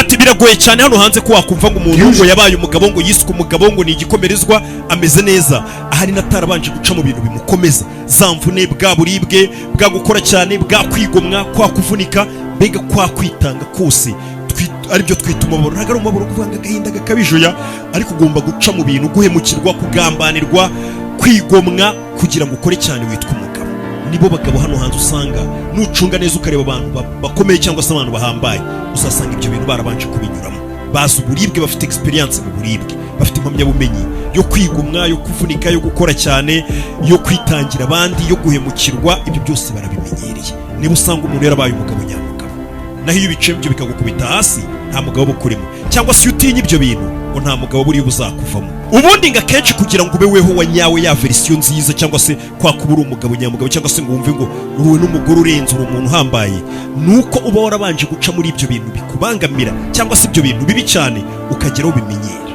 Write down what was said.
ati biragoye cyane hano hanze ko wakumva ngo umuntu ngo yabaye umugabo ngo yiswe umugabo ngo ni igikomerezwa ameze neza ahari natarabanje guca mu bintu bimukomeza zamvune bwa buribwe bwa gukora cyane bwa kwigomwa kwa kuvunika mbega kwa kwitanga kose aribyo twita umubabaro ntago ari umubabaro kuvanga agahinda gakabijoya ariko ugomba guca mu bintu guhemukirwa kugambanirwa kwigomwa kugira ngo ukore cyane witwa umugabo nibo bagabo hano hanze usanga nucunga neza ukareba abantu bakomeye cyangwa se abantu bahambaye uzasanga ibyo bintu barabanje kubinyuramo bazi uburibwe bafite experience mu buribwe bafite impamyabumenyi yo kwigomwa yo kuvunika yo gukora cyane yo kwitangira abandi yo guhemukirwa ibyo byose barabimenyereye niba usanga umuntu yarabaye umugabo nyamugabo naho iyo ibice byo bikagukubita hasi nta mugabo bukurimo cyangwa se utinya ibyo bintu ngo nta mugabo buri buzakuvamo ubundi nga kenshi kugira ngo ube weho wa nyawe ya version nziza cyangwa se kwa kubura umugabo nyamugabo cyangwa se ngo wumve ngo uruwe n'umugore urenze uri umuntu uhambaye nuko uba warabanje guca muri ibyo bintu bikubangamira cyangwa se ibyo bintu bibi cyane ukageraho bimenyera